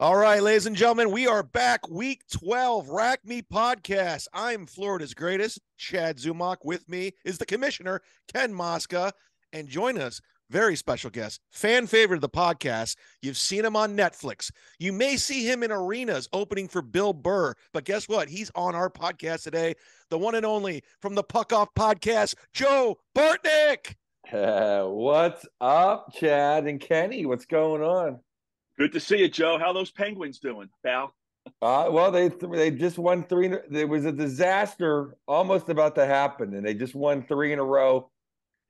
All right, ladies and gentlemen, we are back. Week 12, Rack Me Podcast. I'm Florida's greatest, Chad Zumock. With me is the commissioner, Ken Mosca. And join us, very special guest, fan favorite of the podcast. You've seen him on Netflix. You may see him in arenas opening for Bill Burr. But guess what? He's on our podcast today. The one and only from the Puck Off Podcast, Joe Bartnick. What's up, Chad and Kenny? What's going on? Good to see you, Joe. How those Penguins doing, pal? Well, they just won three. There was a disaster almost about to happen, and they just won three in a row.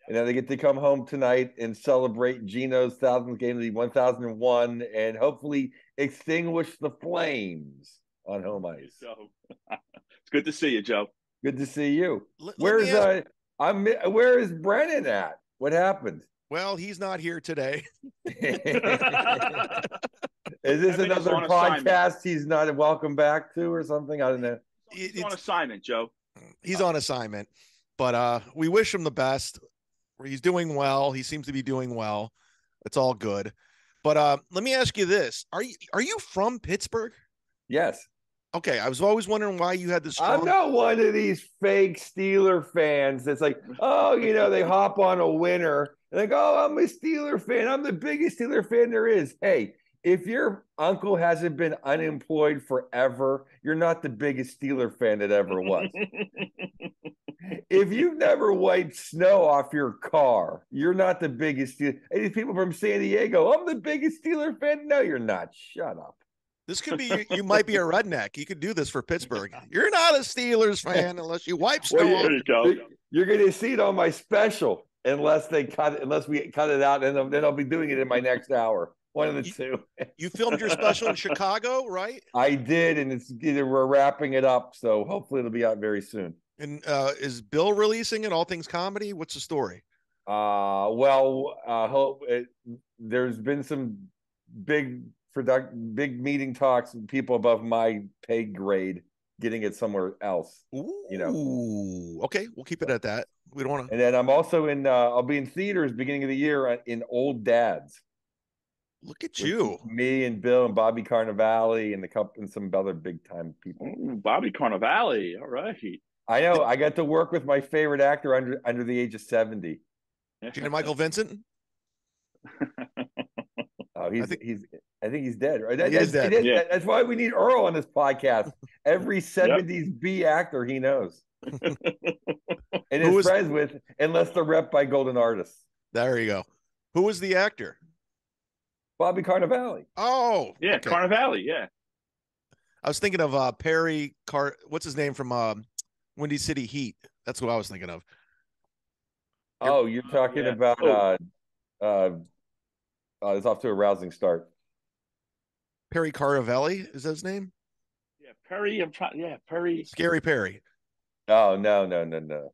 And then they get to come home tonight and celebrate Gino's 1000th game of the 1001 and hopefully extinguish the flames on home ice. So, it's good to see you, Joe. Good to see you. Where is Brennan at? What happened? Well, he's not here today. Is this another podcast he's not welcome back to or something? I don't know. He's on assignment, Joe. He's on assignment, but we wish him the best. He's doing well. He seems to be doing well. It's all good. But let me ask you this. Are you from Pittsburgh? Yes. Okay, I was always wondering why you had this. I'm not one of these fake Steeler fans that's like, oh, they hop on a winner and they go, oh, I'm a Steeler fan. I'm the biggest Steeler fan there is. Hey, if your uncle hasn't been unemployed forever, you're not the biggest Steeler fan that ever was. If you've never wiped snow off your car, you're not the biggest Steeler. Hey, these people from San Diego, I'm the biggest Steeler fan. No, you're not. Shut up. This could be, you might be a redneck. You could do this for Pittsburgh. You're not a Steelers fan unless you wipe snow. Well, there you go. You're going to see it on my special unless we cut it out, and then I'll be doing it in my next hour. One of the two. You filmed your special in Chicago, right? I did, and we're wrapping it up, so hopefully it'll be out very soon. And is Bill releasing it? All Things Comedy? What's the story? There's been some big meeting talks with people above my pay grade getting it somewhere else. Ooh, okay, we'll keep it at that. We don't want to. And then I'm also I'll be in theaters beginning of the year in Old Dads. Look at you. Me and Bill and Bobby Carnivale and some other big time people. Ooh, Bobby Carnivale, all right. I know. I got to work with my favorite actor under the age of 70. Michael Vincent. Oh, I think he's dead, right? He is dead. That's why we need Earl on this podcast. Every 70s B actor he knows. And is friends with, unless they're rep by Golden Artists. There you go. Who was the actor? Bobby Carnivale. Oh, yeah, okay. Carnivale, yeah. I was thinking of what's his name from Windy City Heat? That's who I was thinking of. Oh, you're talking about it's off to a rousing start. Perry Caravelli, is that his name? Yeah, Perry. Perry. Scary Perry. Oh, no.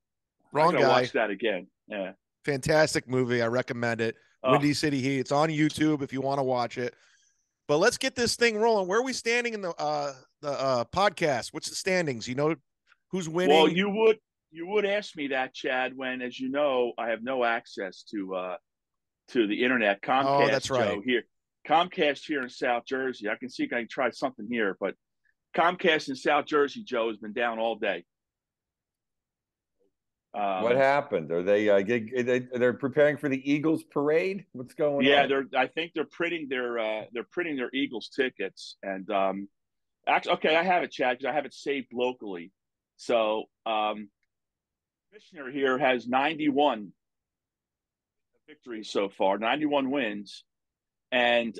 Wrong guy. Watch that again. Yeah. Fantastic movie. I recommend it. Windy City Heat. It's on YouTube if you want to watch it. But let's get this thing rolling. Where are we standing in the podcast? What's the standings? You know who's winning? Well, you would ask me that, Chad, when, as you know, I have no access to the internet. Comcast, oh, that's right. Joe, here. Comcast here in South Jersey. I can see if I can try something here, but Comcast in South Jersey, Joe, has been down all day. What happened? Are they're preparing for the Eagles parade? What's going on? Yeah, I think they're printing their Eagles tickets, and actually, okay, I have it, Chad, because I have it saved locally. So, Commissioner here has 91 victories so far, 91 wins, and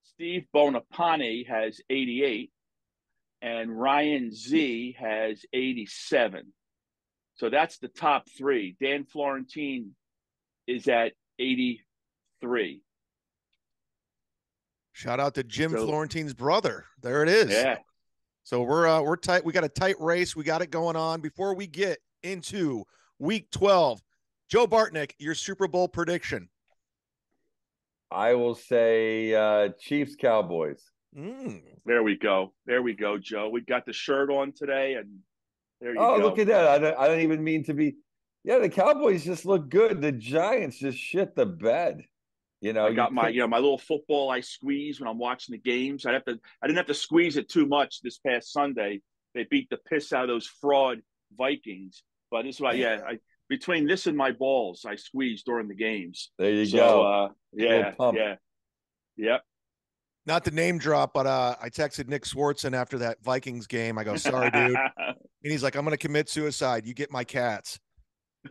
Steve Bonapane has 88, and Ryan Z has 87. So that's the top three. Dan Florentine is at 83. Shout out to Jim Florentine's brother. There it is. Yeah. So we're tight. We got a tight race. We got it going on. Before we get into week 12, Joe Bartnick, your Super Bowl prediction. I will say Chiefs Cowboys. There we go, Joe. We got the shirt on today, and there you go. Oh, look at that! I don't even mean to be. Yeah, the Cowboys just look good. The Giants just shit the bed. You know, I got my little football I squeeze when I'm watching the games. I didn't have to squeeze it too much this past Sunday. They beat the piss out of those fraud Vikings. But this is why, between this and my balls, I squeeze during the games. There you go. Yep. Not to name drop, but I texted Nick Swartzen after that Vikings game. I go, sorry, dude. And he's like, I'm going to commit suicide. You get my cats.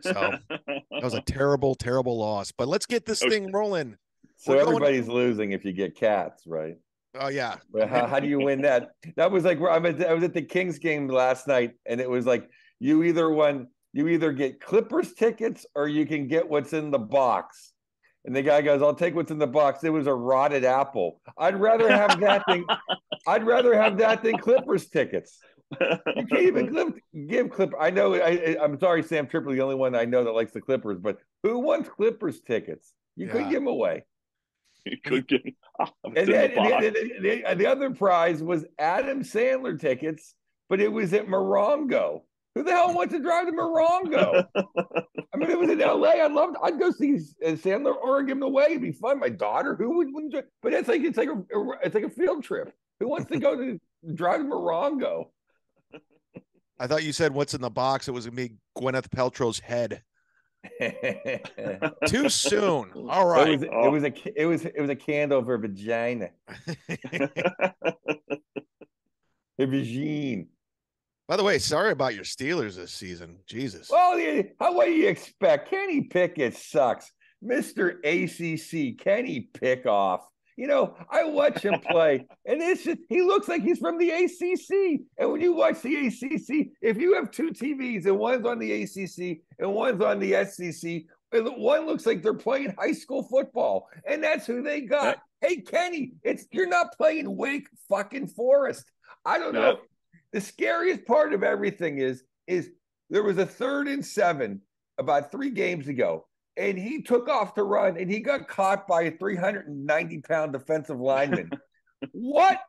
So that was a terrible, terrible loss. But let's get this thing rolling. So everybody's losing if you get cats, right? Oh, yeah. But how do you win that? That was like, I was at the Kings game last night, and it was like, you either get Clippers tickets or you can get what's in the box. And the guy goes, I'll take what's in the box. It was a rotted apple. I'd rather have that thing. I'd rather have that than Clippers tickets. You can't even give Clippers. I know. I'm sorry, Sam Tripoli, the only one I know that likes the Clippers. But who wants Clippers tickets? You couldn't give them away. You could give. And the other prize was Adam Sandler tickets, but it was at Morongo. Who the hell wants to drive to Morongo? I mean, it was in LA. I'd go see Sandler or give him away. It'd be fun. My daughter, who wouldn't? But it's like a field trip. Who wants to go to drive to Morongo? I thought you said what's in the box. It was gonna be Gwyneth Paltrow's head. Too soon. All right. It was a candle for vagina. A vagine. By the way, sorry about your Steelers this season. Jesus. Well, what do you expect? Kenny Pickett sucks. Mr. ACC, Kenny Pickoff. You know, I watch him play, and he looks like he's from the ACC. And when you watch the ACC, if you have two TVs and one's on the ACC and one's on the SEC, one looks like they're playing high school football, and that's who they got. Hey, Kenny, you're not playing Wake fucking Forest. I don't know. The scariest part of everything is there was a 3rd and 7 about 3 games ago, and he took off to run, and he got caught by a 390-pound defensive lineman. What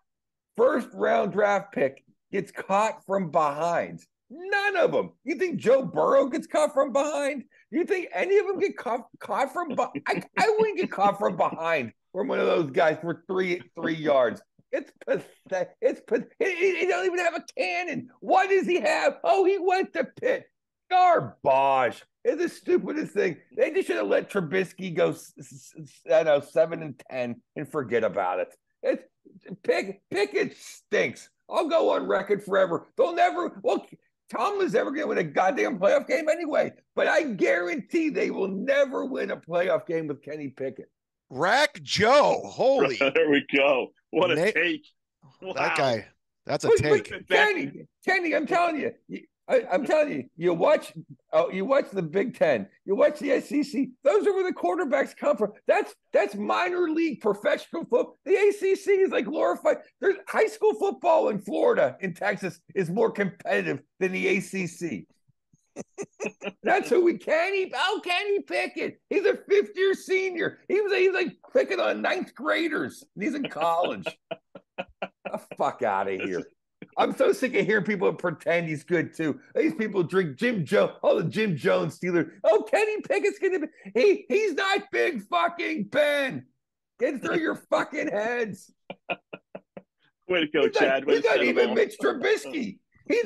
first-round draft pick gets caught from behind? None of them. You think Joe Burrow gets caught from behind? You think any of them get caught from behind? I wouldn't get caught from behind from one of those guys for three yards. It's pathetic. He don't even have a cannon. What does he have? Oh, he went to Pitt. Garbage. It's the stupidest thing. They just should have let Trubisky go, 7-10 and forget about it. Pickett stinks. I'll go on record forever. Tomlin's ever going to win a goddamn playoff game anyway. But I guarantee they will never win a playoff game with Kenny Pickett. Rack Joe. Holy. There we go. What a take. Wow. That guy. That's a take. Kenny, I'm telling you, you watch the Big Ten, you watch the SEC. Those are where the quarterbacks come from. That's minor league professional football. The ACC is like glorified. There's high school football in Florida, in Texas, is more competitive than the ACC. That's who Kenny Pickett. He's a 5th-year senior. He's like picking on 9th graders, and he's in college. The fuck out of here. I'm so sick of hearing people pretend he's good too. These people drink Jim Jones, all the Jim Jones Steelers. Oh, Kenny Pickett's gonna be he's not Big fucking Ben. Get through your fucking heads. Way to go, Chad. He's not even Mitch Trubisky. They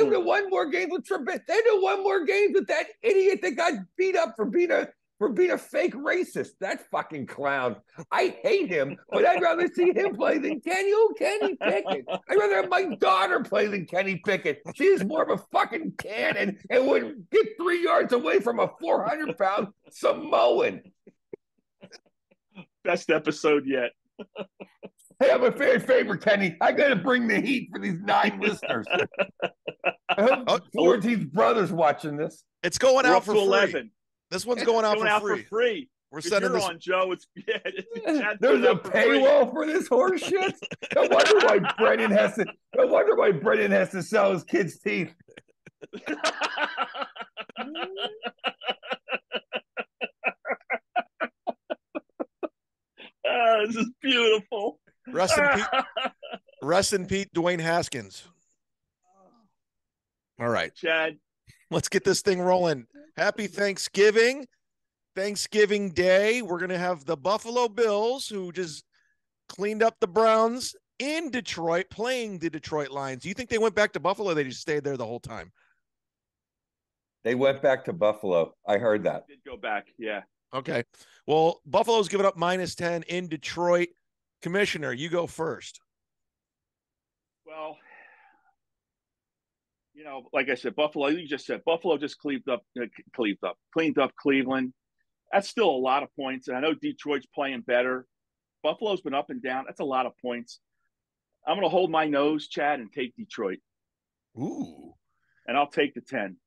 would have won more games with Trubisky. They'd have won more games with that idiot that got beat up for being a fake racist. That fucking clown. I hate him, but I'd rather see him play than Kenny Pickett. I'd rather have my daughter play than Kenny Pickett. She's more of a fucking cannon and would get 3 yards away from a 400-pound Samoan. Best episode yet. Hey, I'm a fan favorite, Kenny. I got to bring the heat for these 9 listeners. I hope Florentine's brother's watching this. It's going out for 11. Free. This one's going out for free. We're sending this on, Joe. There's a paywall for this horse shit. No wonder why Brennan has to sell his kids' teeth. This is beautiful. Rest in Pete, Dwayne Haskins. All right, Chad. Let's get this thing rolling. Happy Thanksgiving. Thanksgiving Day, we're going to have the Buffalo Bills, who just cleaned up the Browns in Detroit, playing the Detroit Lions. Do you think they went back to Buffalo, or they just stayed there the whole time? They went back to Buffalo. I heard that. Did go back, yeah. Okay. Well, Buffalo's giving up -10 in Detroit. Commissioner, you go first. Well, like I said, Buffalo, you just said Buffalo just cleaned up Cleveland. That's still a lot of points. And I know Detroit's playing better. Buffalo's been up and down. That's a lot of points. I'm going to hold my nose, Chad, and take Detroit. Ooh. And I'll take the 10.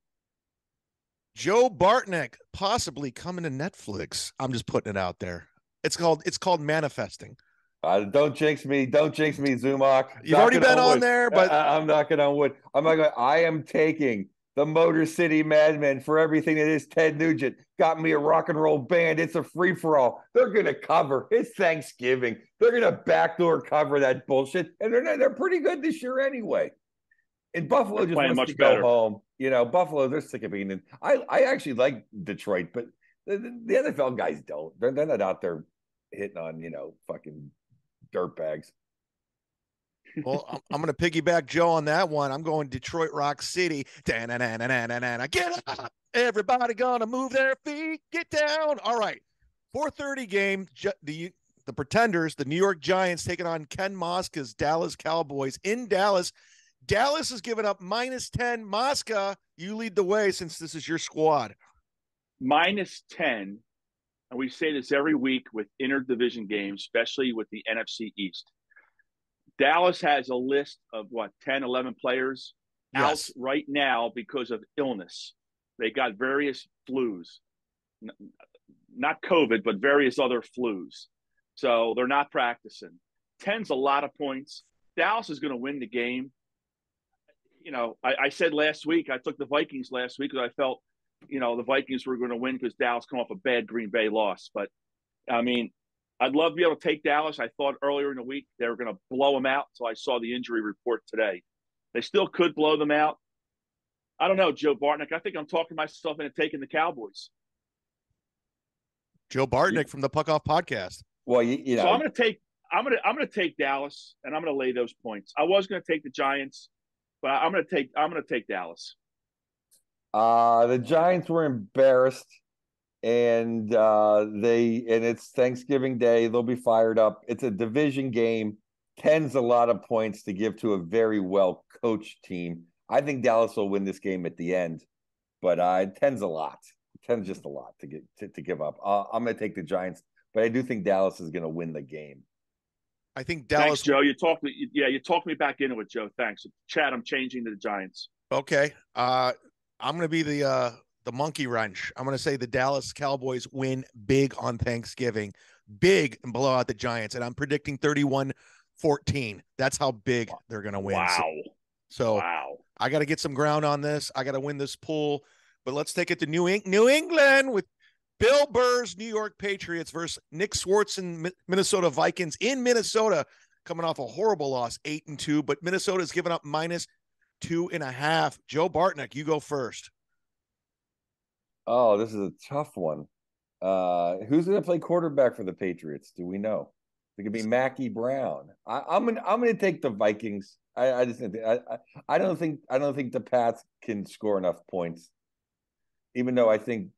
Joe Bartnick possibly coming to Netflix. I'm just putting it out there. It's called manifesting. Don't jinx me. Don't jinx me, Zumock. You've already been on there, but I'm knocking on wood. I am taking the Motor City Madmen for everything it is. Ted Nugent got me a rock and roll band. It's a free for all. They're gonna cover. It's Thanksgiving. They're gonna backdoor cover that bullshit, and they're pretty good this year anyway. And Buffalo just wants to go home. Buffalo, they're sick of being in. I actually like Detroit, but the NFL guys don't. They're not out there hitting on fucking dirtbags. Well, I'm going to piggyback Joe on that one. I'm going Detroit Rock City. Get up. Everybody going to move their feet. Get down. All right. 4:30 game. The Pretenders, the New York Giants, taking on Ken Mosca's Dallas Cowboys in Dallas. Dallas is giving up -10. Mosca, you lead the way since this is your squad. -10. And we say this every week with interdivision games, especially with the NFC East. Dallas has a list of 10, 11 players out right now because of illness. They got various flus, not COVID, but various other flus. So they're not practicing. 10's a lot of points. Dallas is going to win the game. I said last week, I took the Vikings last week because I felt, the Vikings were going to win because Dallas come off a bad Green Bay loss. But, I'd love to be able to take Dallas. I thought earlier in the week they were going to blow them out until I saw the injury report today. They still could blow them out. I don't know, Joe Bartnick. I think I'm talking myself into taking the Cowboys. Joe Bartnick from the Puck Off podcast. Well, So I'm going to take Dallas, and I'm going to lay those points. I was going to take the Giants, but I'm going to take Dallas. The Giants were embarrassed. And it's Thanksgiving Day. They'll be fired up. It's a division game. 10's a lot of points to give to a very well coached team. I think Dallas will win this game at the end, but 10's a lot. 10's just a lot to give up. I'm going to take the Giants, but I do think Dallas is going to win the game. I think Dallas. Thanks, Joe. You talked me back into it, Joe. Thanks, Chad. I'm changing to the Giants. Okay. I'm going to be the monkey wrench. I'm going to say the Dallas Cowboys win big on Thanksgiving, big, and blow out the Giants. And I'm predicting 31-14. That's how big they're going to win. Wow. So I got to get some ground on this. I got to win this pool. But let's take it to New England with Bill Burr's New York Patriots versus Nick Swartz and Minnesota Vikings in Minnesota, coming off a horrible loss, 8-2. But Minnesota is giving up -2.5. Joe Bartnick, you go first. Oh, this is a tough one. Who's going to play quarterback for the Patriots? Do we know? It could be Mackie Brown. I'm gonna take the Vikings. I don't think the Pats can score enough points. Even though I think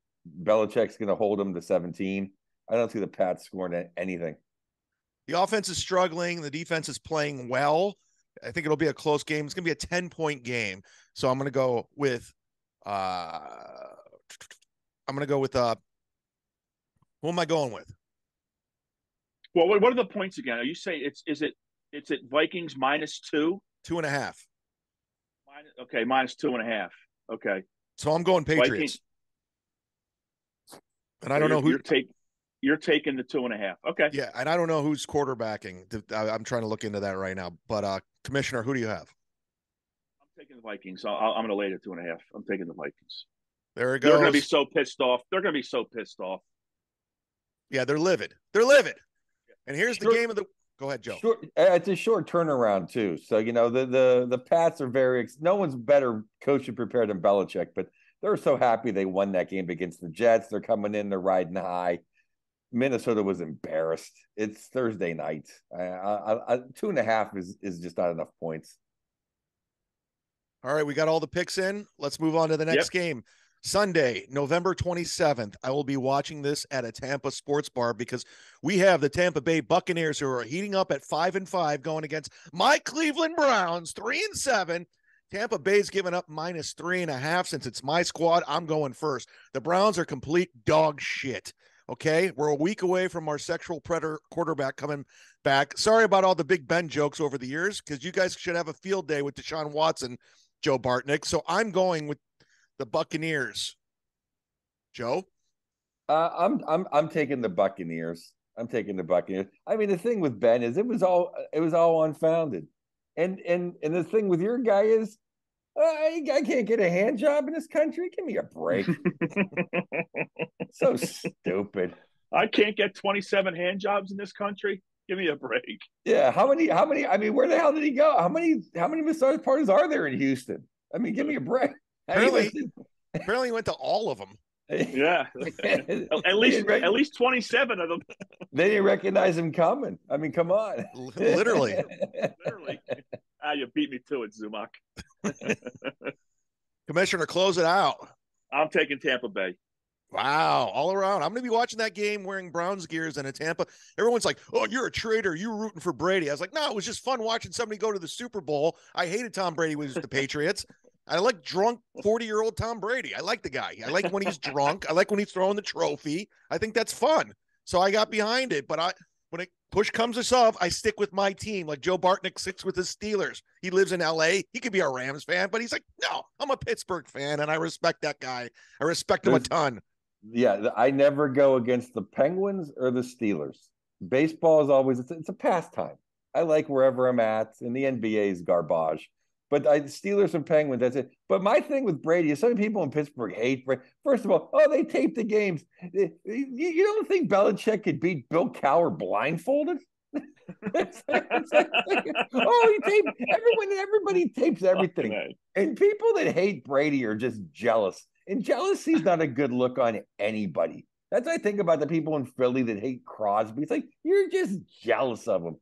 Belichick's going to hold them to 17, I don't see the Pats scoring anything. The offense is struggling. The defense is playing well. I think it'll be a close game. It's going to be a 10-point game. So I'm going to go with who am I going with? Well, what are the points again? Are you saying it's Vikings -2? 2.5. Okay, -2.5. Okay. So I'm going Patriots. Vikings. And I don't know who you're taking the 2.5. Okay. Yeah, and I don't know who's quarterbacking. I'm trying to look into that right now. But Commissioner, who do you have? I'm taking the Vikings. I'm going to lay it 2.5. I'm taking the Vikings. There it goes. They're going to be so pissed off. Yeah, they're livid. And here's the game of the. Go ahead, Joe. It's a short turnaround too. So the Pats are no one's better coach and prepared than Belichick, but They're so happy they won that game against the Jets. They're coming in, they're riding high. Minnesota was embarrassed. It's Thursday night. 2.5 is just not enough points. All right, we got all the picks in. Let's move on to the next game. Sunday, November 27th. I will be watching this at a Tampa sports bar because we have the Tampa Bay Buccaneers who are heating up at 5-5 going against my Cleveland Browns, 3-7. Tampa Bay's given up -3.5 since it's my squad. I'm going first. The Browns are complete dog shit. Okay, we're a week away from our sexual predator quarterback coming back. Sorry about all the Big Ben jokes over the years, because you guys should have a field day with Deshaun Watson, Joe Bartnick. So I'm going with the Buccaneers. Joe? I'm taking the Buccaneers. I'm taking the Buccaneers. I mean, the thing with Ben is it was all unfounded. And the thing with your guy is I can't get a hand job in this country. Give me a break. So stupid. I can't get 27 hand jobs in this country. Give me a break. Yeah. How many? I mean, where the hell did he go? How many massage parties are there in Houston? I mean, give me a break. Apparently he went to all of them. Yeah. at least 27 of them. They didn't recognize him coming. I mean, come on. Literally. You beat me to it, Zumock. Commissioner, close it out. I'm taking Tampa Bay. Wow, all around. I'm going to be watching that game wearing Browns gears and a Tampa. Everyone's like, oh, you're a traitor. You were rooting for Brady. I was like, no, it was just fun watching somebody go to the Super Bowl. I hated Tom Brady with the Patriots. I like drunk 40-year-old Tom Brady. I like the guy. I like when he's drunk. I like when he's throwing the trophy. I think that's fun. So I got behind it. But when it push comes to shove, I stick with my team. Like Joe Bartnick sticks with his Steelers. He lives in LA. He could be a Rams fan, but he's like, no, I'm a Pittsburgh fan, and I respect that guy. I respect him a ton. Yeah, I never go against the Penguins or the Steelers. Baseball is always it's a pastime. I like wherever I'm at, and the NBA is garbage. But Steelers and Penguins, that's it. But my thing with Brady is some people in Pittsburgh hate Brady. First of all, they taped the games. You don't think Belichick could beat Bill Cowher blindfolded? It's like, he taped everybody tapes everything. Right. And people that hate Brady are just jealous. And jealousy is not a good look on anybody. That's what I think about the people in Philly that hate Crosby. It's like, you're just jealous of him.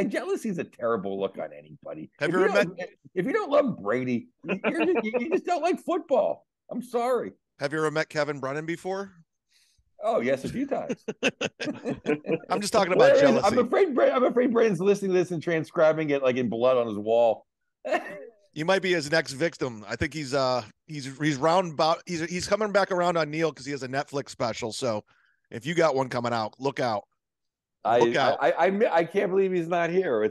Jealousy is a terrible look on anybody. If you don't love Brady, you just don't like football. I'm sorry. Have you ever met Kevin Brennan before? Oh, yes, a few times. I'm just talking about jealousy. I'm afraid Brennan's listening to this and transcribing it like in blood on his wall. You might be his next victim. I think he's coming back around on Neil because he has a Netflix special. So if you got one coming out, look out. I can't believe he's not here.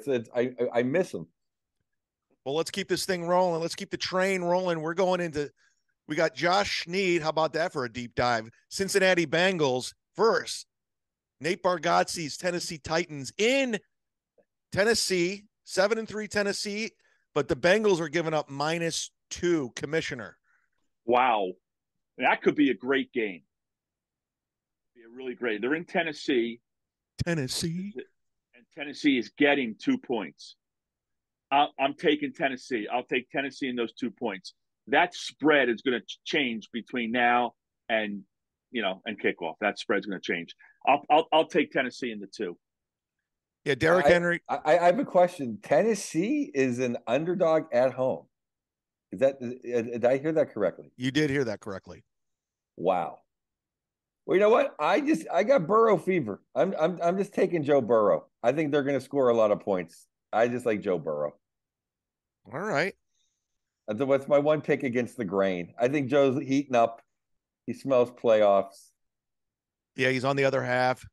I miss him. Well, let's keep this thing rolling. Let's keep the train rolling. We got Josh Sneed. How about that for a deep dive? Cincinnati Bengals versus Nate Bargatze's Tennessee Titans in Tennessee, 7-3 Tennessee. But the Bengals are giving up -2, Commissioner. Wow. That could be a great game. Be a really great. They're in Tennessee. And Tennessee is getting 2 points. I'm taking Tennessee. I'll take Tennessee in those 2 points. That spread is going to change between now and kickoff. That spread's going to change. I'll take Tennessee in the 2. Yeah, Derrick Henry. I have a question. Tennessee is an underdog at home. Did I hear that correctly? You did hear that correctly. Wow. Well, you know what? I got Burrow fever. I'm just taking Joe Burrow. I think they're going to score a lot of points. I just like Joe Burrow. All right. What's my one pick against the grain? I think Joe's heating up. He smells playoffs. Yeah, he's on the other half.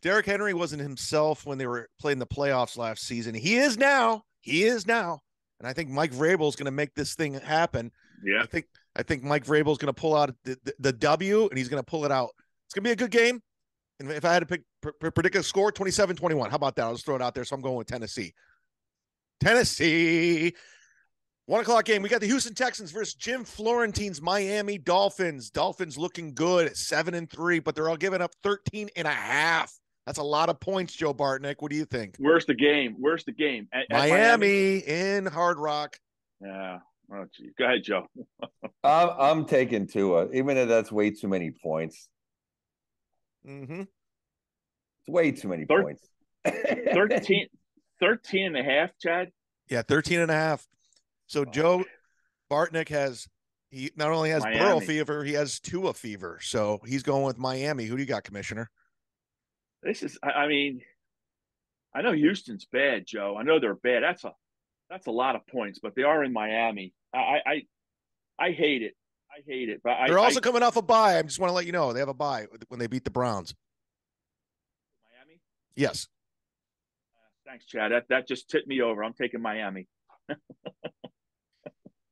Derrick Henry wasn't himself when they were playing the playoffs last season. He is now. And I think Mike Vrabel is going to make this thing happen. Yeah. I think Mike Vrabel is going to pull out the W, and he's going to pull it out. It's going to be a good game. And if I had to predict a score, 27-21. How about that? I'll just throw it out there. So I'm going with Tennessee. 1:00 game. We got the Houston Texans versus Jim Florentine's Miami Dolphins. Dolphins looking good at 7-3, but they're all giving up 13.5. That's a lot of points, Joe Bartnick. What do you think? Where's the game? At Miami in Hard Rock. Yeah. Oh, gee. Go ahead, Joe. I'm taking Tua, even if that's way too many points. Mm-hmm. It's way too many points. 13 and a half, Chad. Yeah, 13.5. So Joe Bartnick he not only has Burrow Miami. fever, he has Tua fever. So he's going with Miami. Who do you got, Commissioner? I mean, I know Houston's bad, Joe. I know they're bad. That's a lot of points, but they are in Miami. I hate it. I hate it. But They're also coming off a bye. I just want to let you know they have a bye when they beat the Browns. Miami? Yes. Thanks, Chad. That just tipped me over. I'm taking Miami.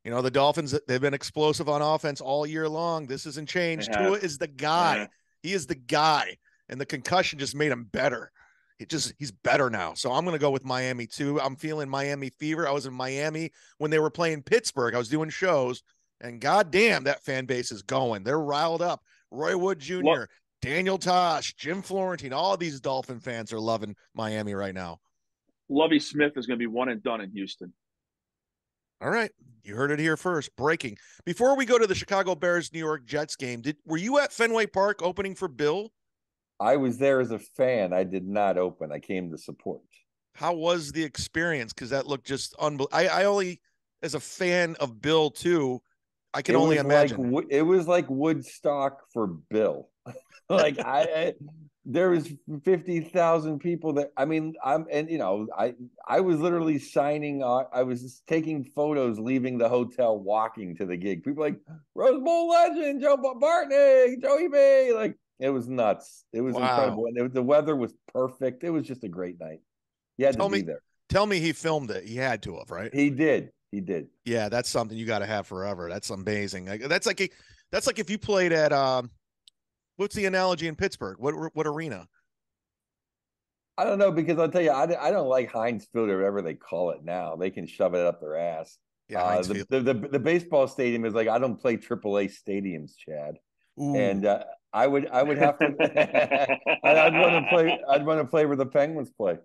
You know, the Dolphins, they've been explosive on offense all year long. This hasn't changed. Tua is the guy. He is the guy. And the concussion just made him better. He's better now. So I'm going to go with Miami too. I'm feeling Miami fever. I was in Miami when they were playing Pittsburgh. I was doing shows, and goddamn, that fan base is going. They're riled up. Roy Wood Jr., Daniel Tosh, Jim Florentine, all of these Dolphin fans are loving Miami right now. Lovie Smith is going to be one and done in Houston. All right. You heard it here first. Breaking. Before we go to the Chicago Bears New York Jets game, were you at Fenway Park opening for Bill? I was there as a fan. I did not open. I came to support. How was the experience? Because that looked just unbelievable. I only, as a fan of Bill too, I can only imagine. It was like Woodstock for Bill. Like there was 50,000 people that, I mean, I was literally signing. I was just taking photos, leaving the hotel, walking to the gig. People like Rose Bowl legend, Joe Bartnick, Joey B. Like, it was nuts. It was incredible. And the weather was perfect. It was just a great night. He had to be there. Tell me he filmed it. He had to have, right? He did. Yeah, that's something you got to have forever. That's amazing. That's like if you played at what's the analogy in Pittsburgh? What arena? I don't know, because I'll tell you, I don't like Heinz Field or whatever they call it now. They can shove it up their ass. Yeah, the baseball stadium is like, I don't play AAA stadiums, Chad. Ooh. And I would have to. I'd want to play where the Penguins play.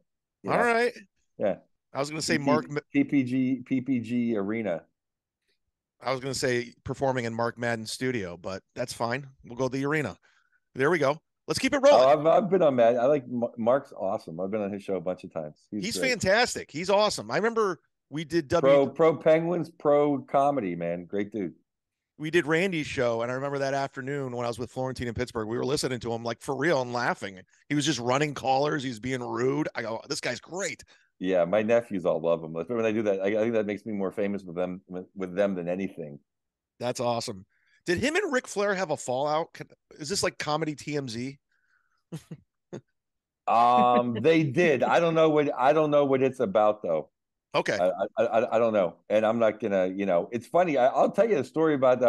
All right. Yeah. I was going to say PPG Arena. I was going to say performing in Mark Madden's studio, but that's fine. We'll go to the arena. There we go. Let's keep it rolling. I've been on Madden. I like Mark's awesome. I've been on his show a bunch of times. He's fantastic. He's awesome. I remember we did pro Penguins, pro comedy, man. Great dude. We did Randy's show, and I remember that afternoon when I was with Florentine in Pittsburgh, we were listening to him like for real and laughing. He was just running callers. He's being rude. I go, this guy's great. Yeah, my nephews all love him. When I do that, I think that makes me more famous with them than anything. That's awesome. Did him and Ric Flair have a fallout? Is this like comedy TMZ? They did. I don't know what it's about though. Okay. I don't know. And I'm not gonna, it's funny. I'll tell you a story about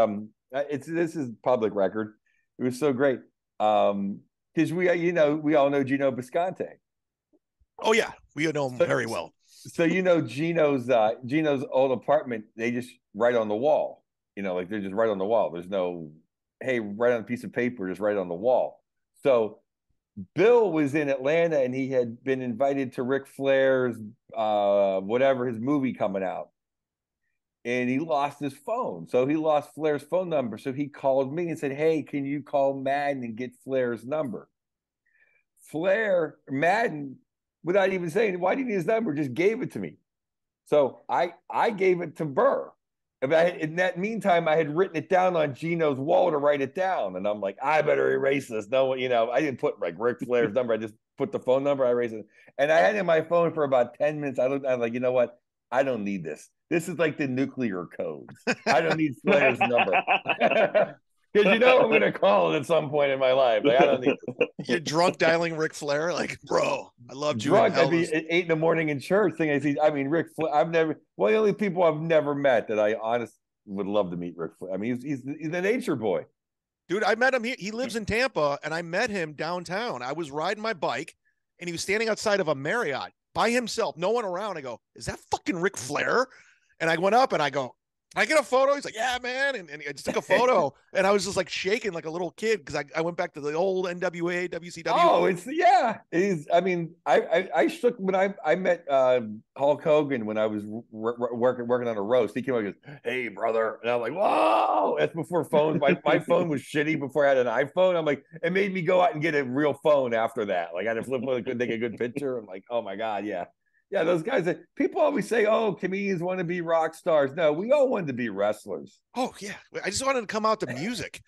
this is public record. It was so great. Because we all know Gino Bisconte. Oh yeah, we know him very well. So Gino's old apartment, they just write on the wall. Like they're just right on the wall. There's no, hey, write on a piece of paper, just right on the wall. So Bill was in Atlanta and he had been invited to Ric Flair's his movie coming out. And he lost his phone. So he lost Flair's phone number. So he called me and said, hey, can you call Madden and get Flair's number? Madden, without even saying, why do you need his number? Just gave it to me. So I gave it to Burr. In that meantime, I had written it down on Gino's wall to write it down. And I'm like, I better erase this. No, I didn't put like Ric Flair's number. I just put the phone number. I erased it. And I had it in my phone for about 10 minutes. I'm like, you know what? I don't need this. This is like the nuclear codes. I don't need Flair's number. Because I'm going to call it at some point in my life. Like, I don't need this. You're drunk dialing Ric Flair? Like, bro, I loved you. Drunk, I'd be at 8 in in church thinking, Ric Flair, the only people I've never met that I honestly would love to meet Ric Flair. I mean, he's a nature boy. Dude, I met him. He lives in Tampa, and I met him downtown. I was riding my bike, and he was standing outside of a Marriott by himself, no one around. I go, is that fucking Ric Flair? And I went up, and I go, I get a photo. He's like, yeah, man. And I just took a photo and I was just like shaking like a little kid because I went back to the old NWA, WCW. Oh, I mean, I shook when I met Hulk Hogan when I was working on a roast. He came up and goes, "Hey, brother," and I'm like, "Whoa!" That's before phones. My phone was shitty before I had an iPhone. I'm like, it made me go out and get a real phone after that. Like I had to flip one, could take a good picture. I'm like, oh my god, yeah. Yeah, those guys that people always say, oh, comedians want to be rock stars. No, we all wanted to be wrestlers. Oh, yeah. I just wanted to come out to music.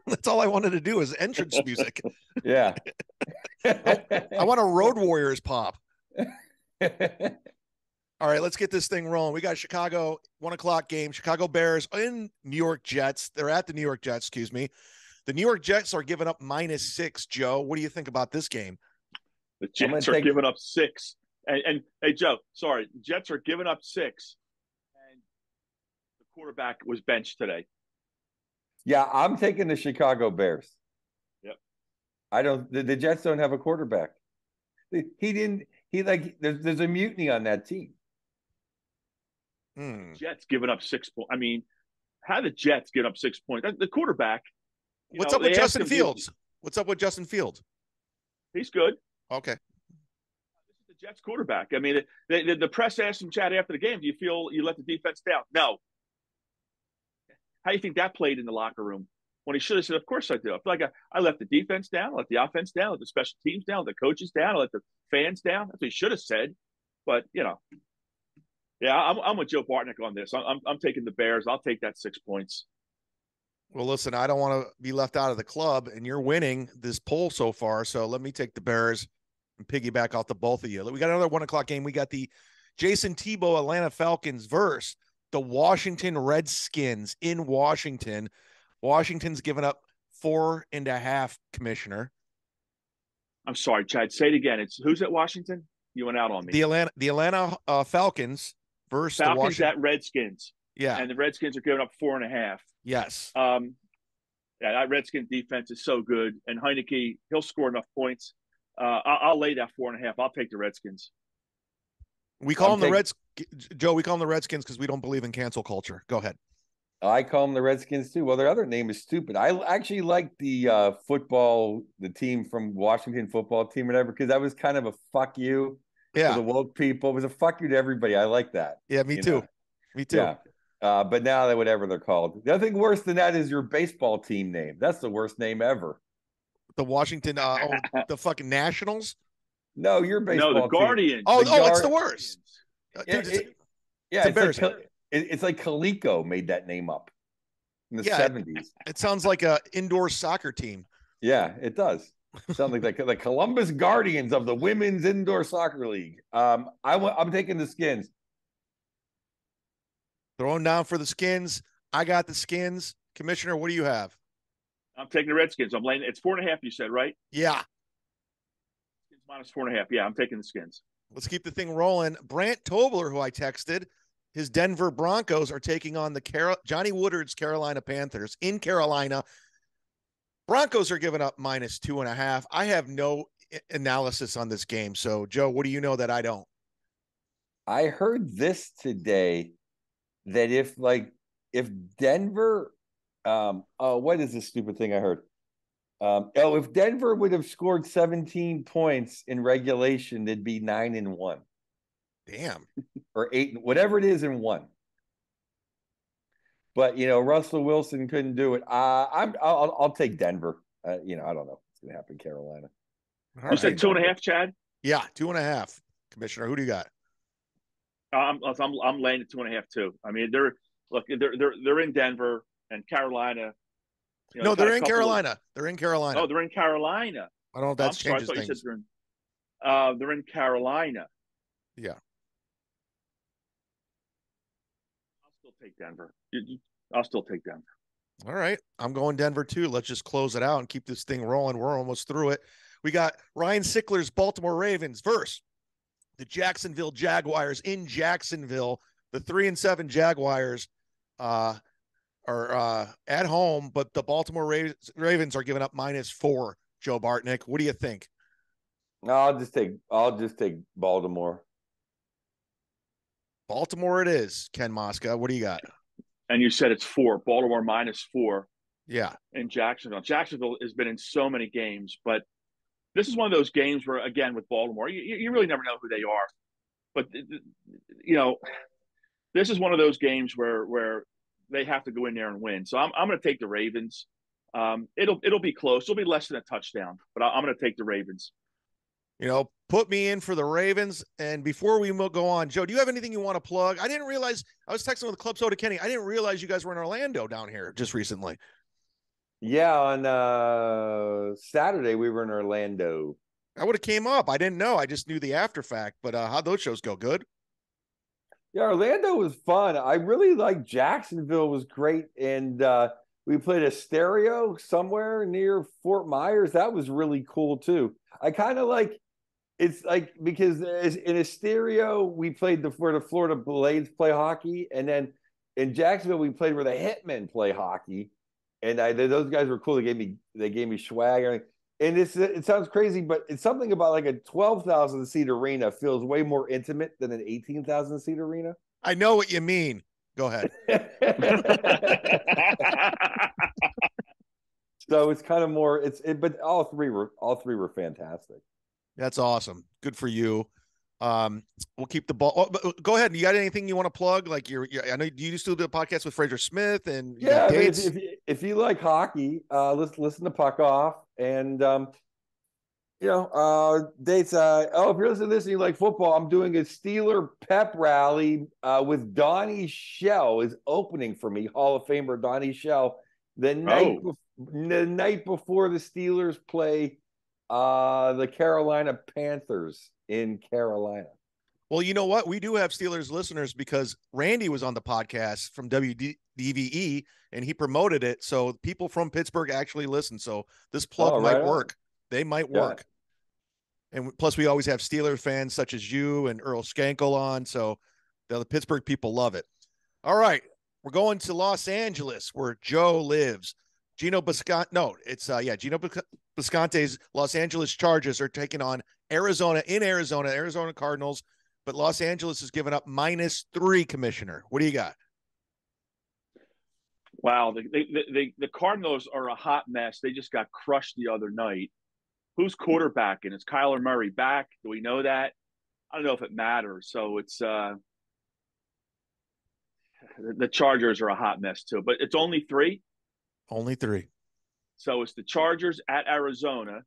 That's all I wanted to do is entrance music. Yeah. I want a Road Warriors pop. All right, let's get this thing rolling. We got Chicago, 1:00 game. Chicago Bears in New York Jets. They're at the New York Jets, excuse me. The New York Jets are giving up -6. Joe, what do you think about this game? The Jets are giving up 6. And hey, Joe, sorry, the Jets are giving up 6. And the quarterback was benched today. Yeah, I'm taking the Chicago Bears. Yep. The Jets don't have a quarterback. There's a mutiny on that team. Jets giving up 6 points. I mean, how the Jets get up 6 points? The quarterback. What's up with Justin Fields? What's up with Justin Fields? He's good. Okay. This is the Jets quarterback. I mean, the press asked him, Chad, after the game, do you feel you let the defense down? No. How do you think that played in the locker room? When he should have said, of course I do. I feel like I let the defense down, I let the offense down, I let the special teams down, I let the coaches down, I let the fans down. That's what he should have said. But, yeah, I'm with Joe Bartnick on this. I'm taking the Bears. I'll take that 6 points. Well, listen, I don't want to be left out of the club, and you're winning this poll so far. So let me take the Bears and piggyback off the both of you. We got another 1:00 game. We got the Jason Tebow Atlanta Falcons versus the Washington Redskins in Washington. Washington's given up 4.5, Commissioner. I'm sorry, Chad. Say it again. It's who's at Washington? You went out on me. The Atlanta Falcons versus Falcons the Washington at Redskins. Yeah. And the Redskins are giving up 4.5. Yes. Yeah, that Redskins defense is so good. And Heineke, he'll score enough points. I'll lay that 4.5. I'll take the Redskins. We call them the Redskins, Joe. We call them the Redskins because we don't believe in cancel culture. Go ahead. I call them the Redskins too. Well, their other name is stupid. I actually like the the team from Washington football team, whatever, because that was kind of a fuck you to the woke people. It was a fuck you to everybody. I like that. Yeah, me too. Me too. Yeah. But now whatever they're called. The other thing worse than that is your baseball team name. That's the worst name ever. The Washington, the fucking Nationals. No, your baseball. No, the Guardians. Oh, it's the worst. Dude, it's like Coleco made that name up in the 70s. It sounds like an indoor soccer team. Yeah, it does. It sounds like the Columbus Guardians of the Women's Indoor Soccer League. I'm taking the Skins. Throwing down for the Skins. I got the Skins. Commissioner, what do you have? I'm taking the Redskins. I'm laying. It's 4.5. You said, right? Yeah. Skins -4.5. Yeah, I'm taking the Skins. Let's keep the thing rolling. Brant Tobler, who I texted, his Denver Broncos are taking on the Johnny Woodard's Carolina Panthers in Carolina. Broncos are giving up -2.5. I have no analysis on this game. So, Joe, what do you know that I don't? I heard this today that if Denver, what is this stupid thing I heard? If Denver would have scored 17 points in regulation, they'd be 9-1. Damn. Or 8, whatever it is in 1. But Russell Wilson couldn't do it. I'll take Denver. I don't know what's going to happen in Carolina. You said 2.5, Chad? Yeah, 2.5. Commissioner, who do you got? I'm laying at 2.5 too. I mean, they're in Denver and Carolina. No, they're in Carolina. They're in Carolina. Oh, they're in Carolina. I don't know if that changes things. You said they're in Carolina. Yeah. I'll still take Denver. I'll still take Denver. All right. I'm going Denver too. Let's just close it out and keep this thing rolling. We're almost through it. We got Ryan Sickler's Baltimore Ravens versus the Jacksonville Jaguars in Jacksonville. The 3-7 Jaguars are at home, but the Baltimore Ravens are giving up -4. Joe Bartnick, what do you think? I'll just take Baltimore. Baltimore it is, Ken Mosca. What do you got? And you said it's 4. Baltimore -4 Yeah. in Jacksonville. Jacksonville has been in so many games, but this is one of those games where, again, with Baltimore, you really never know who they are. But you know, this is one of those games where they have to go in there and win. So I'm going to take the Ravens. It'll be close. It'll be less than a touchdown, but I'm going to take the Ravens. Put me in for the Ravens. And before we go on, Joe, do you have anything you want to plug? I didn't realize, I was texting with Club Soda Kenny. I didn't realize you guys were in Orlando down here just recently. Yeah, on Saturday we were in Orlando. I would have came up. I didn't know. I just knew the after fact. But how'd those shows go? Good? Yeah, Orlando was fun. I really liked Jacksonville was great. And we played a stereo somewhere near Fort Myers. That was really cool too. I kind of like it's like because in a stereo we played where the Florida Blades play hockey, and then in Jacksonville we played where the Hitmen play hockey, and those guys were cool. They gave me swag, and it sounds crazy, but it's something about like a 12,000 seat arena feels way more intimate than an 18,000 seat arena. I know what you mean. Go ahead. So it's kind of more but all three were fantastic. That's awesome. Good for you. We'll keep the ball. Go ahead. You got anything you want to plug? Like I know you used to do a podcast with Fraser Smith, and yeah. If you like hockey, listen to Puck Off, and dates. If you're listening to this and you like football, I'm doing a Steeler pep rally with Donnie Shell is opening for me. Hall of Famer Donnie Shell. The night before the Steelers play the Carolina Panthers in Carolina. Well, you know what? We do have Steelers listeners because Randy was on the podcast from WDVE and he promoted it. So people from Pittsburgh actually listen. So this plug might work. They might work. And plus we always have Steelers fans such as you and Earl Schenkel on. So the Pittsburgh people love it. All right. We're going to Los Angeles where Joe lives. Gino Bisconte's Los Angeles Chargers are taking on Arizona Cardinals, but Los Angeles has given up -3, Commissioner. What do you got? Wow, the Cardinals are a hot mess. They just got crushed the other night. Who's quarterbacking? Is Kyler Murray back? Do we know that? I don't know if it matters. So it's the Chargers are a hot mess too, but it's only 3. Only 3. So it's the Chargers at Arizona,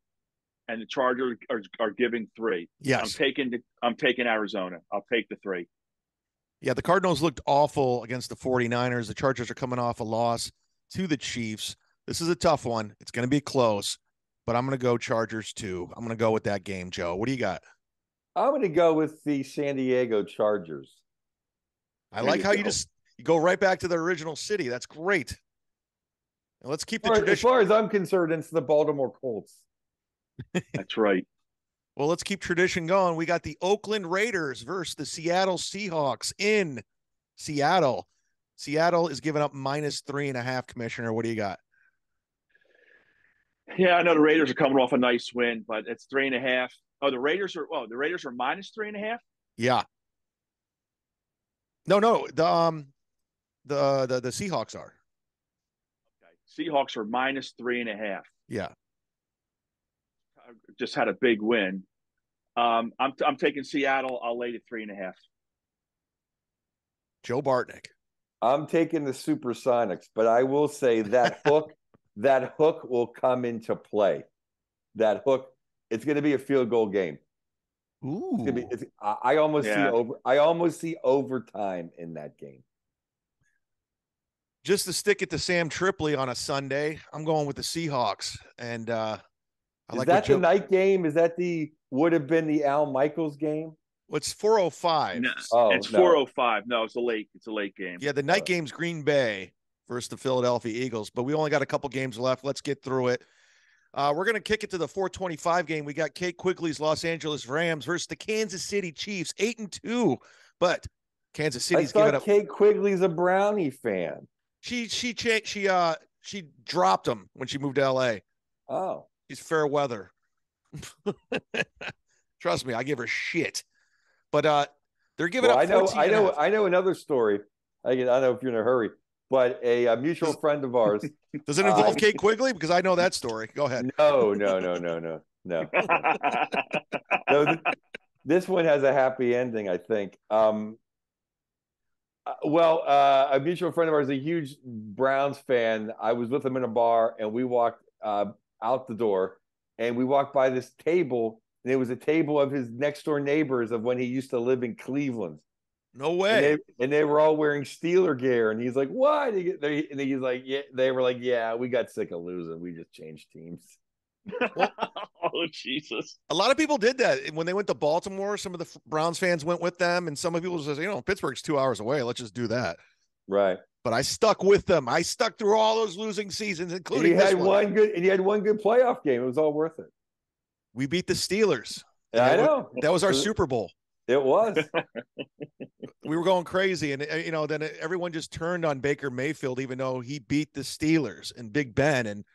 and the Chargers are giving 3. Yes, I'm taking Arizona. I'll take the 3. Yeah, the Cardinals looked awful against the 49ers. The Chargers are coming off a loss to the Chiefs. This is a tough one. It's going to be close, but I'm going to go Chargers too. I'm going to go with that game, Joe. What do you got? I'm going to go with the San Diego Chargers. I like how you go right back to the original city. That's great. And let's keep the tradition. As far as I'm concerned, it's the Baltimore Colts. That's right. Well, let's keep tradition going. We got the Oakland Raiders versus the Seattle Seahawks in Seattle. Seattle is giving up -3.5, Commissioner. What do you got? Yeah, I know the Raiders are coming off a nice win, but it's 3.5. Oh, the Raiders are -3.5? Yeah. No, the Seahawks are. Okay. Seahawks are -3.5. Yeah. Just had a big win. I'm taking Seattle. I'll lay to 3.5. Joe Bartnick. I'm taking the Supersonics, but I will say that hook will come into play. That hook, it's going to be a field goal game. Ooh. I almost see overtime in that game. Just to stick it to Sam Tripoli on a Sunday, I'm going with the Seahawks. And is that the night game? Is that would have been the Al Michaels game? Well, it's 4:05. No, it's 4:05. No, it's a late game. Yeah, the night game's Green Bay versus the Philadelphia Eagles, but we only got a couple games left. Let's get through it. We're going to kick it to the 4:25 game. We got Kate Quigley's Los Angeles Rams versus the Kansas City Chiefs, 8-2. But Kansas City's giving up. Kate Quigley's a Brownie fan. She dropped him when she moved to LA. Oh. She's fair weather. Trust me, I give her shit. But They're giving up 14 I know another story. I don't know if you're in a hurry, but a mutual friend of ours. Does it involve Kate Quigley? Because I know that story. Go ahead. No. No, this one has a happy ending, I think. A mutual friend of ours, a huge Browns fan. I was with him in a bar, and we walked out the door, and we walked by this table, and it was a table of his next door neighbors of when he used to live in Cleveland. No way. And they were all wearing Steeler gear, and he's like, "What?" And he's like, "Yeah." They were like, "Yeah, we got sick of losing. We just changed teams." Well, oh, Jesus. A lot of people did that when they went to Baltimore. Some of the Browns fans went with them, and some of people says, Pittsburgh's 2 hours away. Let's just do that. Right. But I stuck with them. I stuck through all those losing seasons, including you had one good playoff game. It was all worth it. We beat the Steelers. I know. That was our Super Bowl. It was. We were going crazy, and then everyone just turned on Baker Mayfield, even though he beat the Steelers and Big Ben. And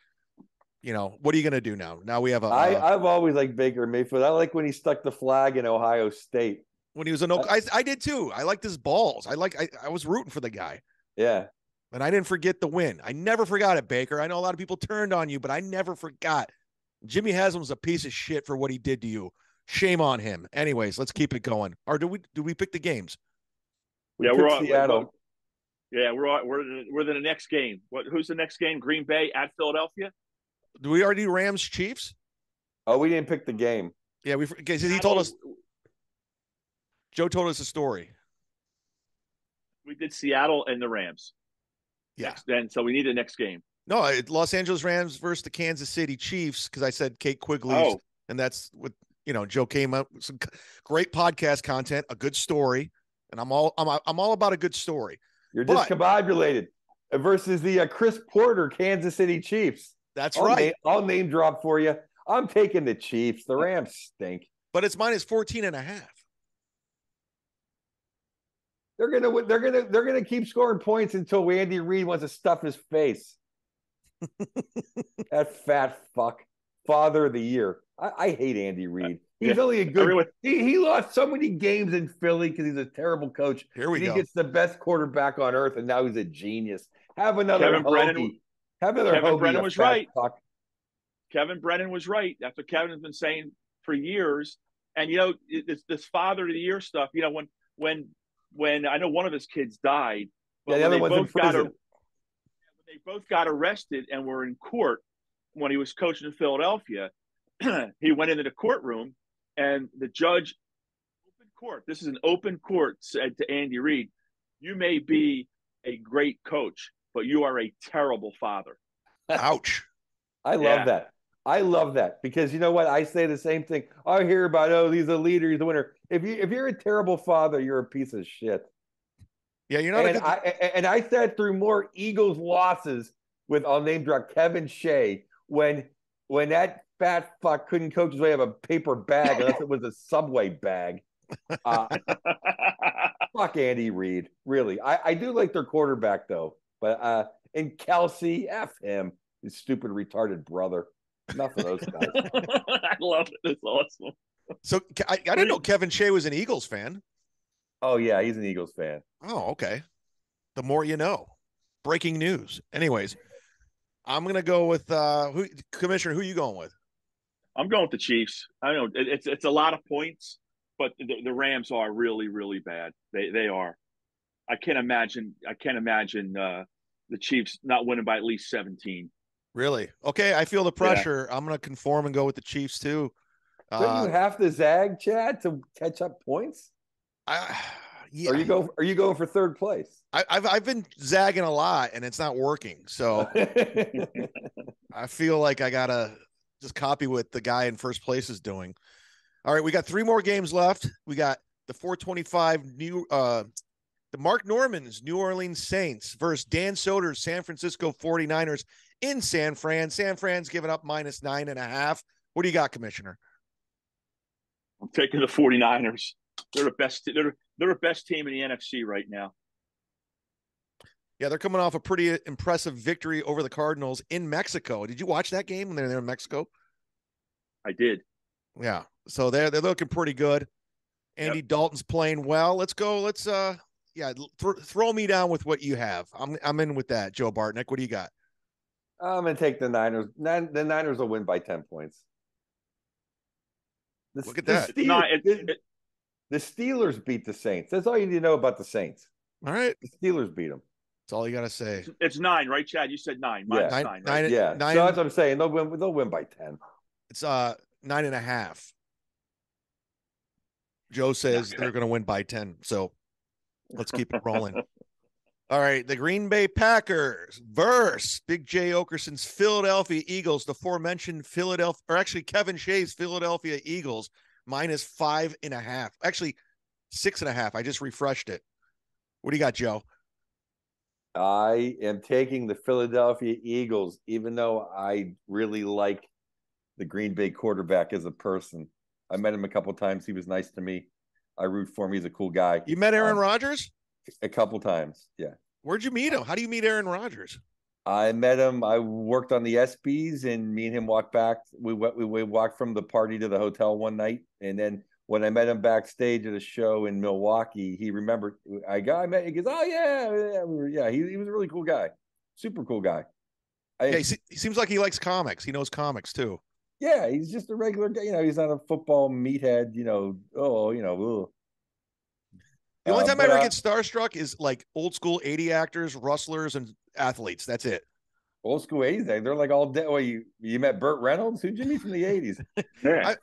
what are you going to do now? Now we have I've always liked Baker Mayfield. I like when he stuck the flag in Ohio State. When he was in Oklahoma, I did too. I liked his balls. I was rooting for the guy. Yeah. And I didn't forget the win. I never forgot it, Baker. I know a lot of people turned on you, but I never forgot. Jimmy Haslam's a piece of shit for what he did to you. Shame on him. Anyways, let's keep it going. Or do we pick the games? We're on Seattle. We're in the next game. Who's the next game? Green Bay at Philadelphia. Do we already do Rams Chiefs? Oh, we didn't pick the game. Yeah, because he told us. Joe told us a story. We did Seattle and the Rams. Yeah. So we need the next game. No, Los Angeles Rams versus the Kansas City Chiefs, because I said Kate Quigley, and that's what Joe came up with some great podcast content, a good story, and I'm all about a good story. You're discombobulated versus the Chris Porter Kansas City Chiefs. That's right. I'll name drop for you. I'm taking the Chiefs. The Rams stink. But it's minus 14.5. They're gonna keep scoring points until Andy Reid wants to stuff his face. That fat fuck. Father of the year. I hate Andy Reid. He's only a good. He lost so many games in Philly because he's a terrible coach. Here we go. He gets the best quarterback on earth, and now he's a genius. Have another Kevin Brennan. Kevin Brennan was right. Kevin Brennan was right. That's what Kevin has been saying for years. And this Father of the Year stuff. When I know one of his kids died, but the other one's in prison. They both got arrested and were in court when he was coaching in Philadelphia. He went into the courtroom, and the judge, open court. This is an open court. Said to Andy Reid, "You may be a great coach, but you are a terrible father." Ouch. I love that. I love that because you know what? I say the same thing. I hear about, he's a leader, he's a winner. If you're a terrible father, you're a piece of shit. Yeah, you're not. And I sat through more Eagles losses with, I'll name drop, Kevin Shea when that fat fuck couldn't coach his way out of a paper bag unless it was a Subway bag. Fuck Andy Reid, really. I do like their quarterback though, but and Kelsey, F him, his stupid retarded brother. Enough of those guys. I love it. It's awesome. So I didn't know Kevin Shea was an Eagles fan. Oh yeah, he's an Eagles fan. Oh, okay. The more you know. Breaking news. Anyways, I'm gonna go with Commissioner. Who are you going with? I'm going with the Chiefs. I know it's a lot of points, but the Rams are really, really bad. They are. I can't imagine the Chiefs not winning by at least 17. Really? Okay, I feel the pressure. Yeah. I'm going to conform and go with the Chiefs too. Don't you have to zag, Chad, to catch up points? Yeah. Are you going for third place? I've been zagging a lot and it's not working. So I feel like I gotta just copy what the guy in first place is doing. All right, we got 3 more games left. We got the 425 the Mark Norman's New Orleans Saints versus Dan Soder's San Francisco 49ers in San Fran. San Fran's giving up minus 9.5. What do you got, Commissioner? I'm taking the 49ers. They're the best. They're the best team in the NFC right now. Yeah, they're coming off a pretty impressive victory over the Cardinals in Mexico. Did you watch that game when they're there in Mexico? I did. Yeah, so they're looking pretty good. Andy Dalton's playing well. Let's go. Throw me down with what you have. I'm in with that. Joe Bartnick, what do you got? I'm going to take the Niners. The Niners will win by 10 points. Look at that. The Steelers beat the Saints. That's all you need to know about the Saints. All right. The Steelers beat them. That's all you got to say. It's 9, right, Chad? You said 9. Mine's 9, right? Nine, so that's what I'm saying. They'll win by 10. It's 9.5. Joe says they're going to win by 10. So let's keep it rolling. All right. The Green Bay Packers versus Big J. Okerson's Philadelphia Eagles. The aforementioned Kevin Shea's Philadelphia Eagles -5.5. Actually, 6.5. I just refreshed it. What do you got, Joe? I am taking the Philadelphia Eagles, even though I really like the Green Bay quarterback as a person. I met him a couple times. He was nice to me. I root for him. He's a cool guy. You met Aaron Rodgers? A couple times, yeah. Where'd you meet him? How do you meet Aaron Rodgers? I met him. I worked on the ESPYs, and me and him walked back. We walked from the party to the hotel one night, and then when I met him backstage at a show in Milwaukee, he remembered I met. He goes, "Oh yeah." He was a really cool guy, super cool guy. He seems like he likes comics. He knows comics too. Yeah, he's just a regular guy. He's not a football meathead. The only time I ever get starstruck is like old school 80 actors, rustlers, and athletes. That's it. Old school 80s. They're like all dead. Well, you met Burt Reynolds? Who'd you meet from the 80s? Yeah.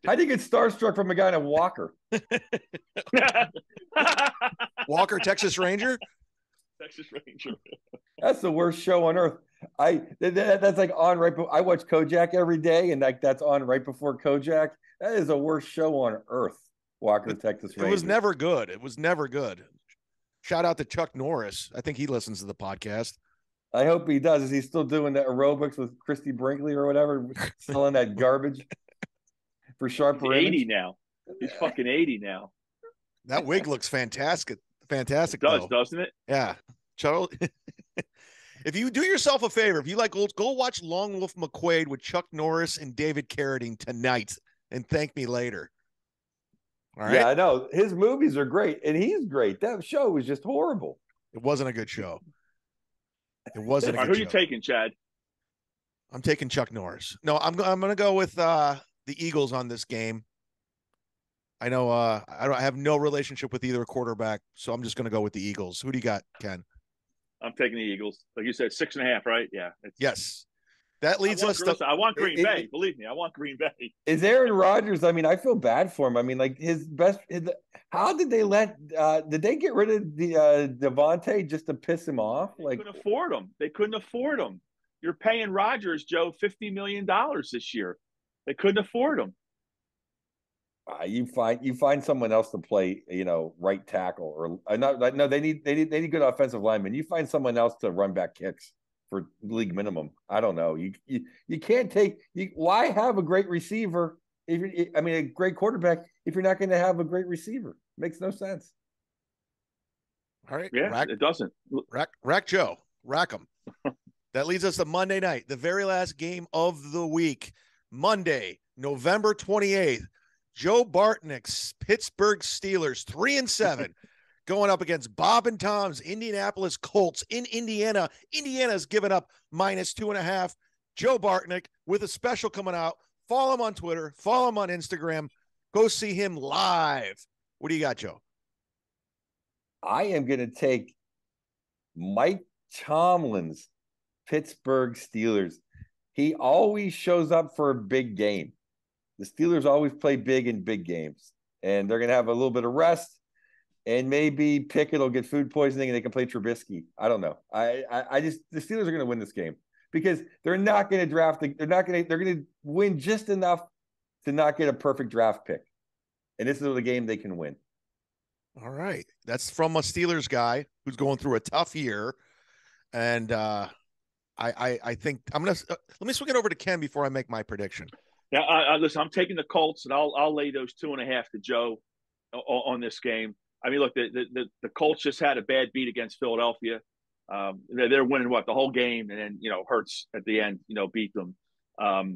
How do you get starstruck from a guy in a Walker? Walker, Texas Ranger? Texas Ranger. That's the worst show on earth. That's like on right before. I watch Kojak every day, and that's on right before Kojak. That is the worst show on earth. Walker, Texas Ranger. It was never good. It was never good. Shout out to Chuck Norris. I think he listens to the podcast. I hope he does. Is he still doing the aerobics with Christy Brinkley or whatever, selling that garbage for sharper He's 80 image? now. He's fucking 80 now. That wig looks fantastic. Fantastic, it does, though. doesn't it? Yeah. Charles, if you do yourself a favor, if you like old, go watch Lone Wolf McQuade with Chuck Norris and David Carradine tonight and thank me later. All right. Yeah, I know. His movies are great, and he's great. That show was just horrible. It wasn't a good show. It wasn't a good show. Who are you show. taking, Chad? I'm taking Chuck Norris. No, I'm going to go with the Eagles on this game. I know I have no relationship with either quarterback, so I'm just going to go with the Eagles. Who do you got, Ken? I'm taking the Eagles. Like you said, 6.5, right? Yeah. Yes. That leads us to. I want Green Bay. Believe me, I want Green Bay. Is Aaron Rodgers? I mean, I feel bad for him. I mean, like how did they did they get rid of the Devontae just to piss him off? They couldn't afford him. They couldn't afford him. You're paying Rodgers, Joe, $50 million this year. They couldn't afford him. You find someone else to play, right tackle or not. No, they need good offensive linemen. You find someone else to run back kicks for league minimum. I don't know. You can't take. Why have a great receiver? A great quarterback if you're not going to have a great receiver. Makes no sense. All right. Yeah, it doesn't. Rack Joe. Rack 'em. That leads us to Monday night, the very last game of the week. Monday, November 28th. Joe Bartnick's Pittsburgh Steelers, 3-7, going up against Bob and Tom's Indianapolis Colts in Indiana. Indiana's given up -2.5. Joe Bartnick with a special coming out. Follow him on Twitter. Follow him on Instagram. Go see him live. What do you got, Joe? I am going to take Mike Tomlin's Pittsburgh Steelers. He always shows up for a big game. The Steelers always play big in big games, and they're going to have a little bit of rest, and maybe Pickett will get food poisoning and they can play Trubisky. I don't know. The Steelers are going to win this game because they're not going to draft. They're going to win just enough to not get a perfect draft pick, and this is the game they can win. All right, that's from a Steelers guy who's going through a tough year, and I think I'm gonna let me swing it over to Ken before I make my prediction. Yeah, listen, I'm taking the Colts, and I'll lay those 2.5 to Joe on this game. I mean, look, the Colts just had a bad beat against Philadelphia. They're winning the whole game, and then Hurts at the end beat them. But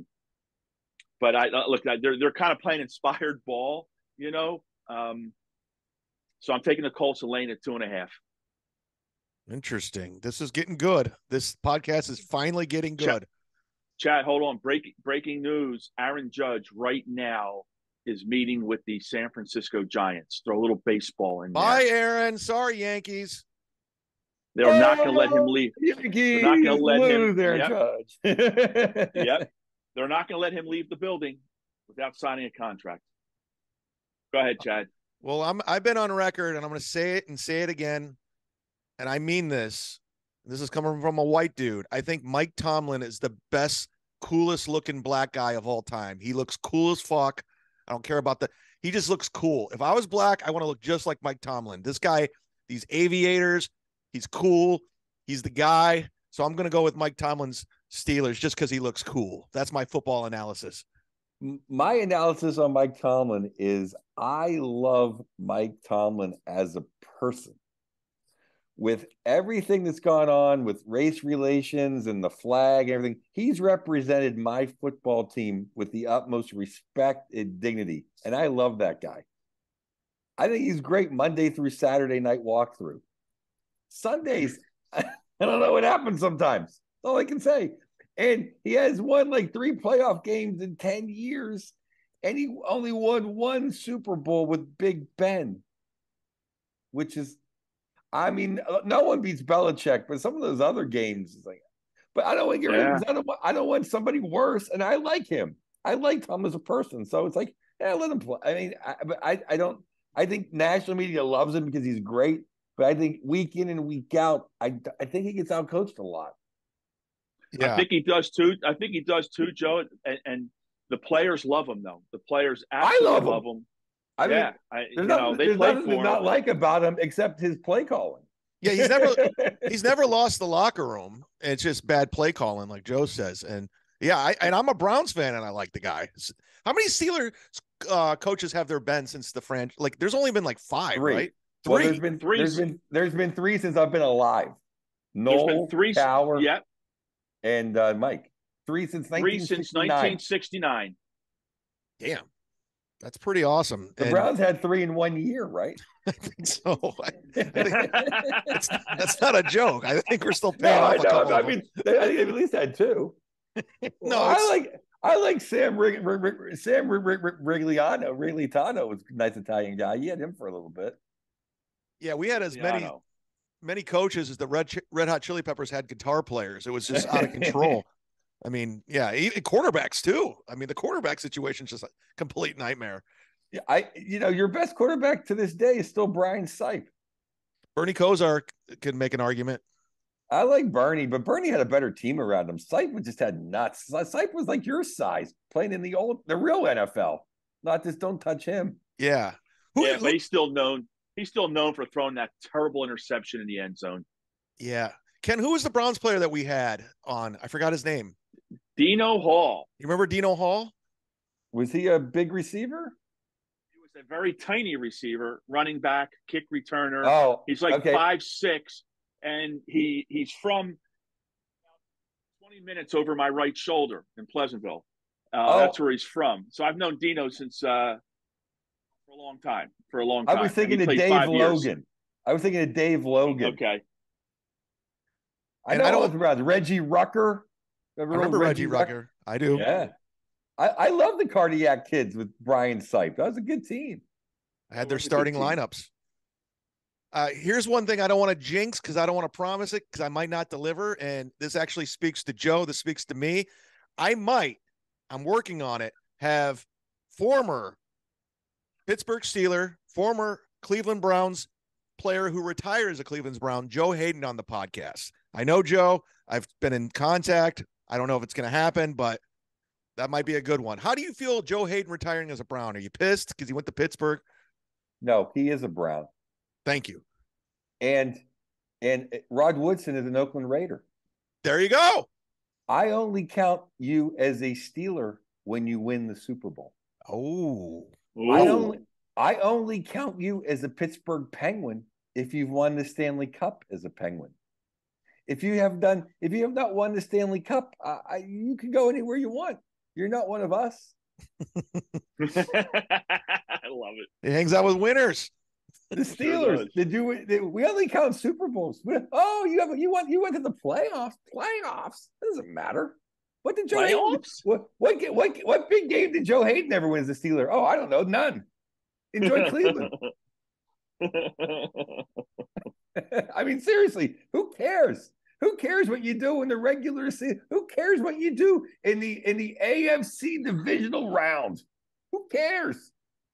look, they're kind of playing inspired ball, So I'm taking the Colts and laying at 2.5. Interesting. This is getting good. This podcast is finally getting good. Chad, hold on. Breaking news. Aaron Judge right now is meeting with the San Francisco Giants. Throw a little baseball in there. Bye, Aaron. Sorry, Yankees. They're not going to let him leave. Yankees, They're not going to let him. There, Yep. Judge. Yep. They're not going to let him leave the building without signing a contract. Go ahead, Chad. Well, I've been on record, and I'm going to say it and say it again, and I mean this. This is coming from a white dude. I think Mike Tomlin is the best, coolest looking black guy of all time. He looks cool as fuck. I don't care about he just looks cool. If I was black, I want to look just like Mike Tomlin. This guy, these aviators, he's cool. He's the guy. So I'm going to go with Mike Tomlin's Steelers just because he looks cool. That's my football analysis. My analysis on Mike Tomlin is I love Mike Tomlin as a person. With everything that's gone on with race relations and the flag and everything, he's represented my football team with the utmost respect and dignity. And I love that guy. I think he's great Monday through Saturday night walkthrough. Sundays, I don't know what happens sometimes. That's all I can say. And he has won like 3 playoff games in 10 years. And he only won 1 Super Bowl with Big Ben, which is, I mean, no one beats Belichick, but some of those other games is like, but I don't want to get rid of him. I don't want somebody worse. And I like him. I like Tom as a person. So it's like, yeah, let him play. I mean, I think national media loves him because he's great. But I think week in and week out, I think he gets outcoached a lot. Yeah. I think he does too. Joe. And the players love him, though. The players absolutely love him. I mean, they play nothing for to not like about him except his play calling. Yeah, he's never lost the locker room. It's just bad play calling, like Joe says. And yeah, I'm a Browns fan, and I like the guy. How many Steelers coaches have there been since the franchise? Like, there's only been like 5, 3. right? 3. Well, there's been 3 since I've been alive. Noel, there's been 3, Tower, and Mike. 3 since 1969. Damn. That's pretty awesome. The Browns had 3 in 1 year, right? I think so. That's not a joke. I think we're still paying off. I mean, I think they at least had 2. No, I like Sam Rigliano was a nice Italian guy. You had him for a little bit. Yeah, we had many coaches as the Red Hot Chili Peppers had guitar players. It was just out of control. I mean, yeah, even quarterbacks too. I mean, the quarterback situation is just a complete nightmare. Yeah, your best quarterback to this day is still Brian Sipe. Bernie Kosar could make an argument. I like Bernie, but Bernie had a better team around him. Sipe just had nuts. Sipe was like your size, playing in the real NFL. Not just don't touch him. Yeah. But he's still known. He's still known for throwing that terrible interception in the end zone. Yeah. Ken, who was the Browns player that we had on? I forgot his name. Dino Hall. You remember Dino Hall? Was he a big receiver? He was a very tiny receiver, running back, kick returner. Oh, he's like 5'6", and he's from 20 minutes over my right shoulder in Pleasantville. That's where he's from. So I've known Dino since for a long time. I was thinking of Dave Logan. Okay. I know it was around Reggie Rucker. I remember Reggie Rucker. I do. Yeah. I love the Cardiac Kids with Brian Sipe. That was a good team. I had their starting lineups. Here's one thing I don't want to jinx because I don't want to promise it because I might not deliver. And this actually speaks to Joe. This speaks to me. I'm working on it, have former Pittsburgh Steeler, former Cleveland Browns player who retired as a Cleveland Brown, Joe Hayden, on the podcast. I know Joe. I've been in contact. I don't know if it's going to happen, but that might be a good one. How do you feel Joe Hayden retiring as a Brown? Are you pissed because he went to Pittsburgh? No, he is a Brown. Thank you. And Rod Woodson is an Oakland Raider. There you go. I only count you as a Steeler when you win the Super Bowl. Oh. I only count you as a Pittsburgh Penguin if you've won the Stanley Cup as a Penguin. If you have not won the Stanley Cup, you can go anywhere you want. You're not one of us. I love it. He hangs out with winners. The Steelers. We only count Super Bowls. You went to the playoffs. Playoffs. It doesn't matter. What did Joe Hayden? What big game did Joe Hayden ever win as a Steeler? Oh, I don't know. None. Enjoy Cleveland. I mean, seriously, who cares? Who cares what you do in the regular season? Who cares what you do in the AFC divisional round? Who cares?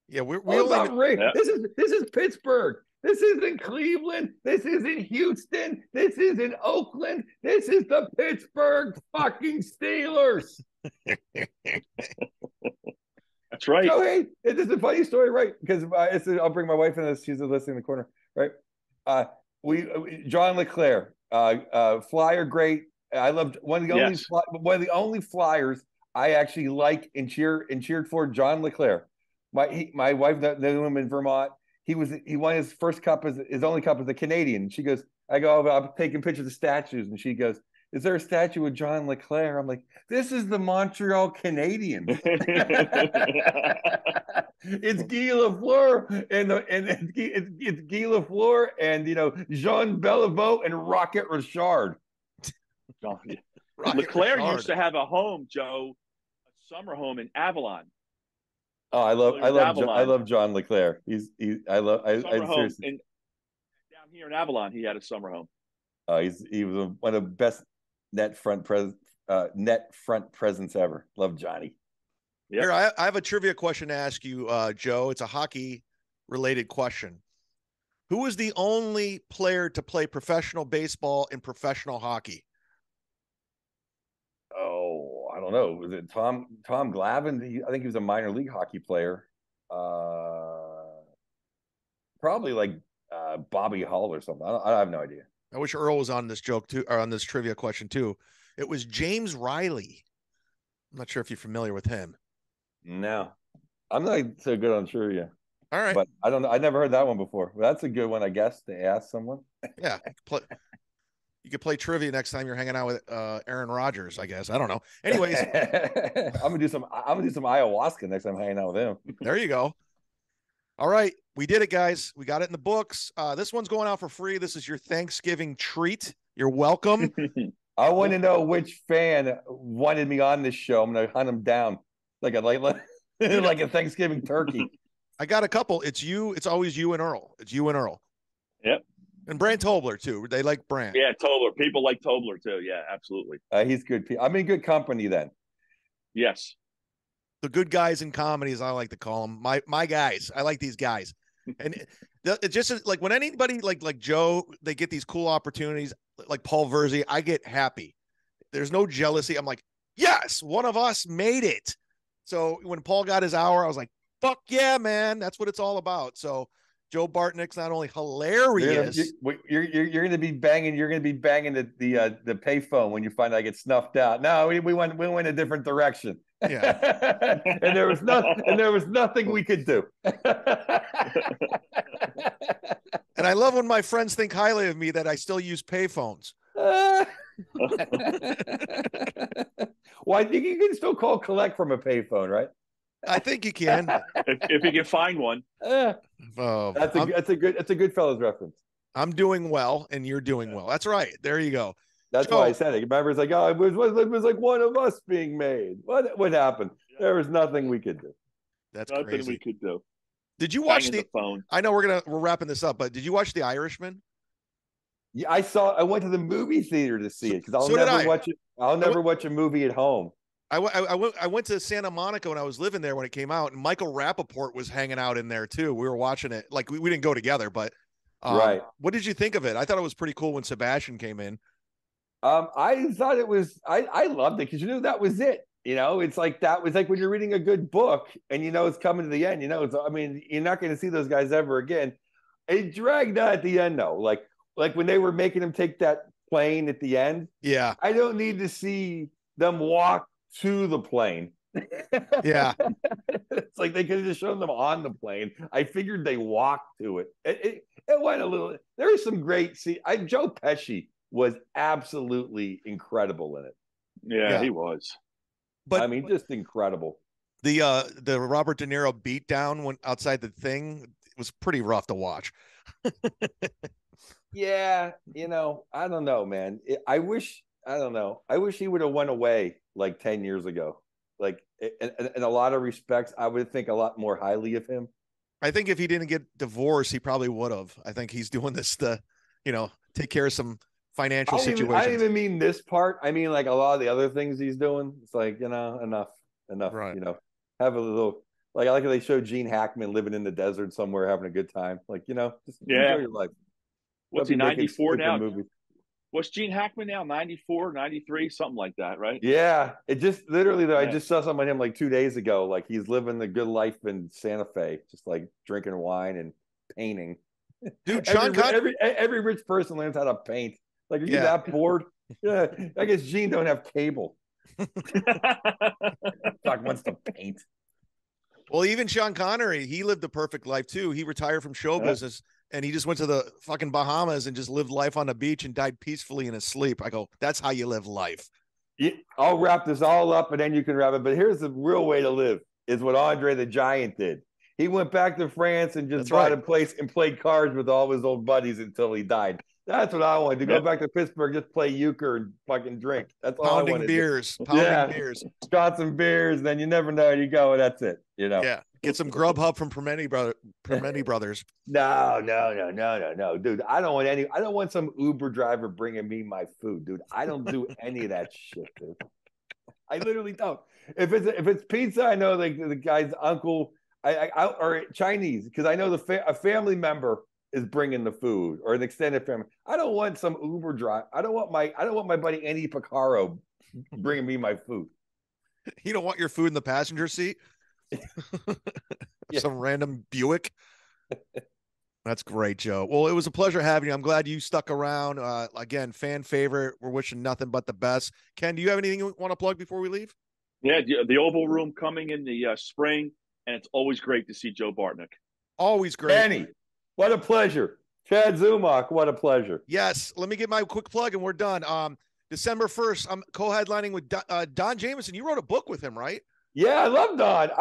Yeah, we only this is Pittsburgh. This isn't Cleveland. This isn't Houston. This isn't Oakland. This is the Pittsburgh fucking Steelers. That's right. So, hey, this is a funny story, right? Because I'll bring my wife in this. She's listening in the corner, right? John LeClaire, flyer great. I loved one of the only flyers I actually like and cheered for. John LeClaire. My wife knew him in Vermont. He won his first cup his only cup as a Canadian. She goes, I'm taking pictures of statues, and she goes, is there a statue of John LeClaire? I'm like, this is the Montreal Canadiens. It's Guy Lafleur and it's Guy Lafleur and Jean Beliveau and Rocket Richard. LeClaire used to have a home, Joe, a summer home in Avalon. Oh, I love John LeClaire. Seriously. Down here in Avalon, he had a summer home. He was one of the best net front presence ever. Love Johnny. Yep. Here, I have a trivia question to ask you, Joe. It's a hockey related question. Who was the only player to play professional baseball and professional hockey? Oh, I don't know. Was it Tom Glavine? I think he was a minor league hockey player. Probably like Bobby Hull or something. I have no idea. I wish Earl was on this joke too, or on this trivia question too. It was James Riley. I'm not sure if you're familiar with him. No, I'm not so good on trivia. All right, but I don't know. I never heard that one before. Well, that's a good one, I guess, to ask someone. Yeah, you could play trivia next time you're hanging out with Aaron Rodgers. I guess I don't know. Anyways, I'm gonna do some ayahuasca next time I'm hanging out with him. There you go. All right, we did it, guys. We got it in the books. This one's going out for free. This is your Thanksgiving treat. You're welcome. I want to know which fan wanted me on this show. I'm gonna hunt him down like a Thanksgiving turkey. I got a couple. It's you. It's always you and Earl. It's you and Earl. Yep. And Brant Tobler too. They like Brant. Yeah, Tobler. People like Tobler too. Yeah, absolutely. He's good. I'm in good company then. Yes. The good guys in comedy, as I like to call them. My guys. I like these guys. And it's just like when anybody like Joe, they get these cool opportunities, like Paul Verzi, I get happy. There's no jealousy. I'm like, yes, one of us made it. So when Paul got his hour, I was like, fuck yeah, man. That's what it's all about. So Joe Bartnick's not only hilarious. You're going to be banging. You're going to be banging the payphone when you find I get snuffed out. No, we went a different direction. Yeah. and there was nothing we could do. And I love when my friends think highly of me that I still use payphones. Well, I think you can still collect from a payphone, right? I think you can. if you can find one. That's a good fellow's reference. I'm doing well, and you're doing well. That's right. There you go. That's Joe, why I said it. Remember, it's like, oh, it was like one of us being made. What happened? There was nothing we could do. That's nothing crazy. we could do. Did you watch the phone? I know we're wrapping this up, but did you watch The Irishman? Yeah, I went to the movie theater to see it because I'll never watch it. I'll never watch a movie at home. I went to Santa Monica when I was living there when it came out, and Michael Rappaport was hanging out in there too. We were watching it. Like we didn't go together, but right. What did you think of it? I thought it was pretty cool when Sebastian came in. I thought it was. I loved it because that was it. It's like that was like when you're reading a good book and it's coming to the end. You're not going to see those guys ever again. It dragged out at the end though, like when they were making him take that plane at the end. Yeah, I don't need to see them walk to the plane. Yeah. It's like they could have just shown them on the plane. I figured they walked to it. It went a little. There is some great. Joe Pesci was absolutely incredible in it. Yeah, he was. But just incredible. The Robert De Niro beatdown when outside the thing was pretty rough to watch. Yeah, I don't know, man. I wish he would have went away like 10 years ago. Like in a lot of respects, I would think a lot more highly of him. I think if he didn't get divorced, he probably would have. I think he's doing this to, take care of some financial situations. I don't even mean this part. I mean, like a lot of the other things he's doing. It's like, enough, right. Have a little, like, I like how they show Gene Hackman living in the desert somewhere having a good time. Like, just enjoy your life. What's he, 94 now? Movies. What's Gene Hackman now? 94, 93, something like that, right? Yeah. It just literally, though, I just saw something on him like 2 days ago. Like he's living the good life in Santa Fe, just like drinking wine and painting. Dude, every rich person learns how to paint. Like, are you that bored? Yeah. I guess Gene don't have cable. Doc wants to paint. Well, even Sean Connery, he lived the perfect life too. He retired from show business and he just went to the fucking Bahamas and just lived life on the beach and died peacefully in his sleep. I go, that's how you live life. Yeah, I'll wrap this all up and then you can wrap it. But here's the real way to live is what Andre the Giant did. He went back to France and just bought a place and played cards with all his old buddies until he died. That's what I wanted to go back to Pittsburgh, just play euchre and fucking drink. That's all I wanted. Pounding beers. Got some beers, then you never know where you go, and that's it. Yeah. Get some Grubhub from Permeni Brothers. No, dude. I don't want some Uber driver bringing me my food, dude. I don't do any of that shit, dude. I literally don't. If it's pizza, I know like the guy's uncle, or Chinese, because I know a family member is bringing the food or an extended family. I don't want some Uber drive. I don't want my buddy Andy Picaro bringing me my food. You don't want your food in the passenger seat? Some random Buick. That's great, Joe. Well, it was a pleasure having you. I'm glad you stuck around. Again, fan favorite. We're wishing nothing but the best. Ken, do you have anything you want to plug before we leave? Yeah, the Oval Room coming in the spring, and it's always great to see Joe Bartnick. Always great. Kenny, what a pleasure. Chad Zumock, what a pleasure. Yes, let me get my quick plug and we're done. December 1st, I'm co-headlining with Don Jameson. You wrote a book with him, right? Yeah, I love Don.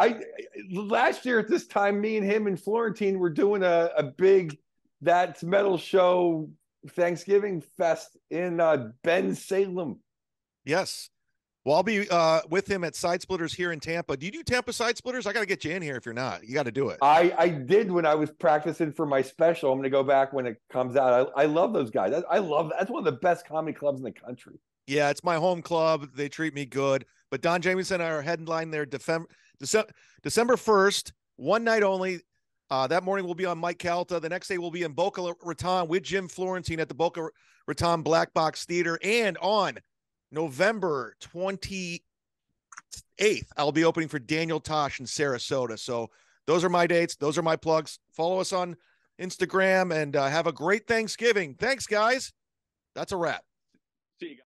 Last year at this time, me and him and Florentine were doing a big That's Metal Show Thanksgiving Fest in Bend, Salem. Yes. Well, I'll be with him at Side Splitters here in Tampa. Do you do Tampa Side Splitters? I got to get you in here if you're not. You got to do it. I did when I was practicing for my special. I'm going to go back when it comes out. I love those guys. That's one of the best comedy clubs in the country. Yeah, it's my home club. They treat me good. But Don Jameson and I are headline there December 1st, one night only. That morning we'll be on Mike Calta. The next day we'll be in Boca Raton with Jim Florentine at the Boca Raton Black Box Theater. And on November 28th, I'll be opening for Daniel Tosh in Sarasota. So those are my dates. Those are my plugs. Follow us on Instagram and have a great Thanksgiving. Thanks, guys. That's a wrap. See you guys.